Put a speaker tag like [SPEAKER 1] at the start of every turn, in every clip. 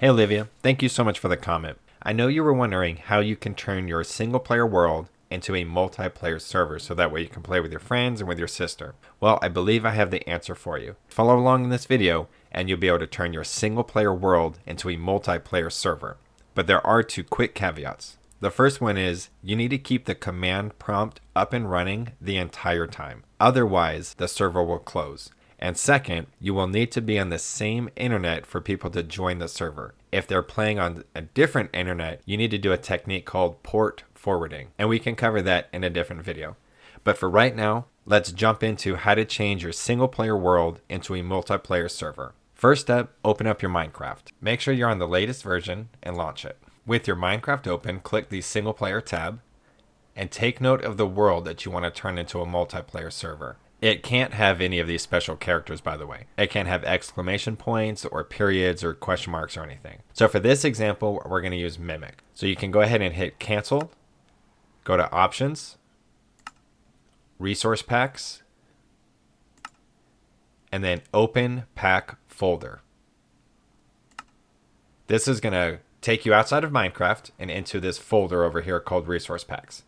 [SPEAKER 1] Hey Olivia, thank you so much for the comment. I know you were wondering how you can turn your single player world into a multiplayer server so that way you can play with your friends and with your sister. Well, I believe I have the answer for you. Follow along in this video and you'll be able to turn your single player world into a multiplayer server. But there are two quick caveats. The first one is you need to keep the command prompt up and running the entire time. Otherwise, the server will close. And second, you will need to be on the same internet for people to join the server. If they're playing on a different internet, you need to do a technique called port forwarding, and we can cover that in a different video. But for right now, let's jump into how to change your single player world into a multiplayer server. First up, open up your Minecraft. Make sure you're on the latest version and launch it. With your Minecraft open, click the single player tab and take note of the world that you want to turn into a multiplayer server. It can't have any of these special characters, by the way. It can't have exclamation points or periods or question marks or anything. So for this example, we're going to use Mimic. So you can go ahead and hit cancel, go to options, resource packs, and then open pack folder. This is going to take you outside of Minecraft and into this folder over here called resource packs.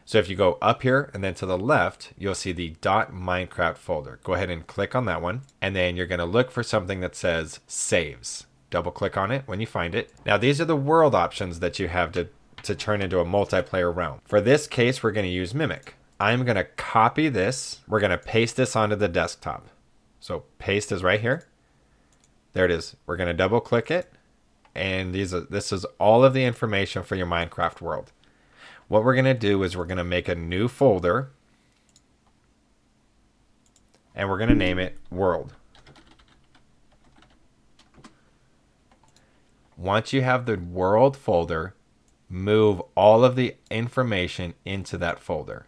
[SPEAKER 1] So if you go up here and then to the left, you'll see the .minecraft folder. Go ahead and click on that one. And then you're going to look for something that says saves. Double click on it when you find it. Now these are the world options that you have to turn into a multiplayer realm. For this case, we're going to use Mimic. I'm going to copy this. We're going to paste this onto the desktop. So paste is right here. There it is. We're going to double click it. And this is all of the information for your Minecraft world. What we're going to do is we're going to make a new folder and we're going to name it World. Once you have the World folder, move all of the information into that folder.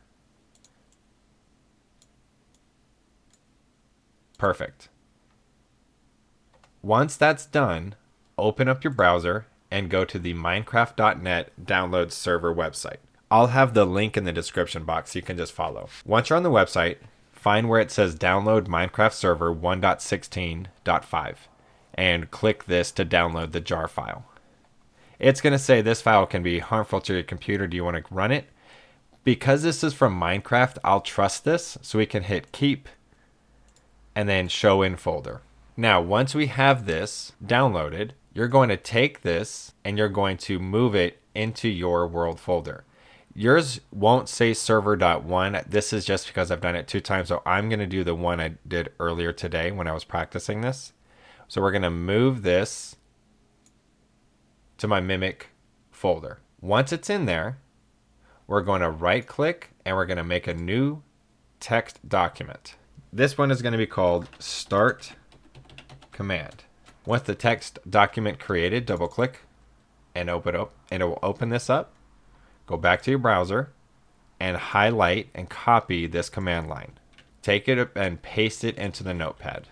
[SPEAKER 1] Perfect. Once that's done, open up your browser and go to the Minecraft.net download server website. I'll have the link in the description box so you can just follow. Once you're on the website, find where it says download Minecraft server 1.16.5 and click this to download the jar file. It's going to say this file can be harmful to your computer. Do you want to run it? Because this is from Minecraft, I'll trust this, so we can hit keep and then show in folder. Now, once we have this downloaded, you're going to take this and you're going to move it into your world folder. Yours won't say server.1. This is just because I've done it 2 times. So I'm going to do the one I did earlier today when I was practicing this. So we're going to move this to my Mimic folder. Once it's in there, we're going to right click and we're going to make a new text document. This one is going to be called start command. Once the text document created, double click and open up, and it will open this up. Go back to your browser and highlight and copy this command line. Take it up and paste it into the notepad.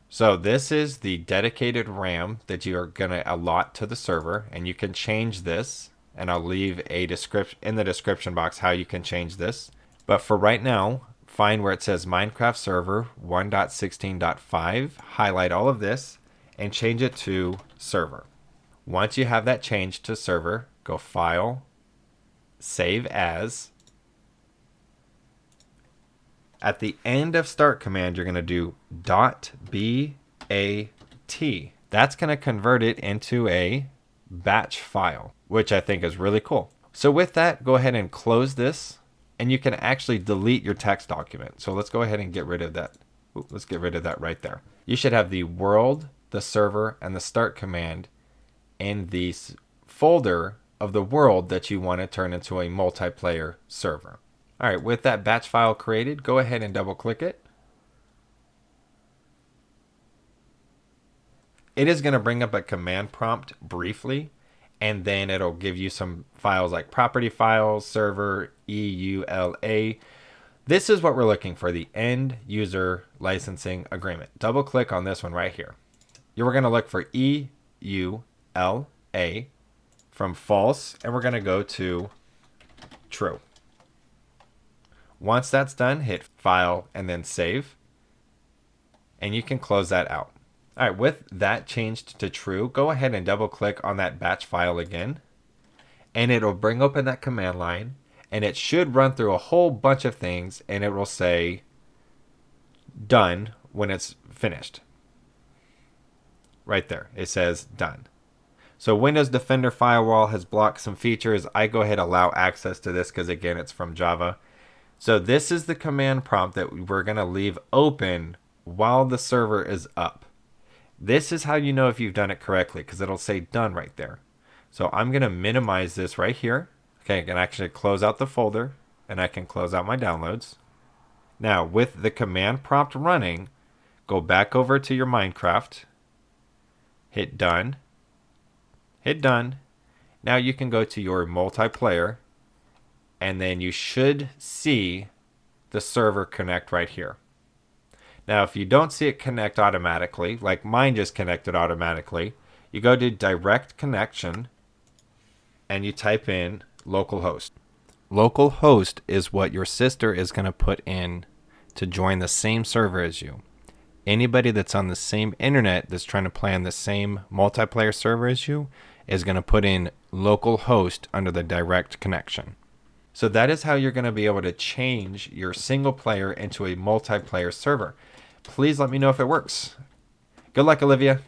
[SPEAKER 1] So this is the dedicated RAM that you are going to allot to the server, and you can change this, and I'll leave a description in the description box how you can change this. But for right now, find where it says Minecraft server 1.16.5, highlight all of this and change it to server. Once you have that changed to server, go file, save as. At the end of start command, you're going to do .bat. That's going to convert it into a batch file, which I think is really cool. So with that, go ahead and close this, and you can actually delete your text document. So let's go ahead and get rid of that. Let's get rid of that right there. You should have the world, the server, and the start command in the folder of the world that you want to turn into a multiplayer server. All right, with that batch file created, go ahead and double click it. It is going to bring up a command prompt briefly, and then it'll give you some files like property files, server, EULA. This is what we're looking for, the end user licensing agreement. Double click on this one right here. You're going to look for EULA from false, and we're going to go to true. Once that's done, hit file and then save, and you can close that out. All right, with that changed to true, go ahead and double click on that batch file again, and it'll bring open that command line, and it should run through a whole bunch of things, and it will say done when it's finished. Right there, it says done. So Windows Defender Firewall has blocked some features. I go ahead and allow access to this because again, it's from Java. So this is the command prompt that we're going to leave open while the server is up. This is how you know if you've done it correctly because it'll say done right there. So I'm going to minimize this right here. Okay, I can actually close out the folder and I can close out my downloads. Now with the command prompt running, go back over to your Minecraft, hit done, hit done. Now you can go to your multiplayer and then you should see the server connect right here. Now, if you don't see it connect automatically, like mine just connected automatically, you go to direct connection and you type in localhost. Localhost is what your sister is going to put in to join the same server as you. Anybody that's on the same internet that's trying to play on the same multiplayer server as you is going to put in localhost under the direct connection. So that is how you're going to be able to change your single player into a multiplayer server. Please let me know if it works. Good luck, Olivia.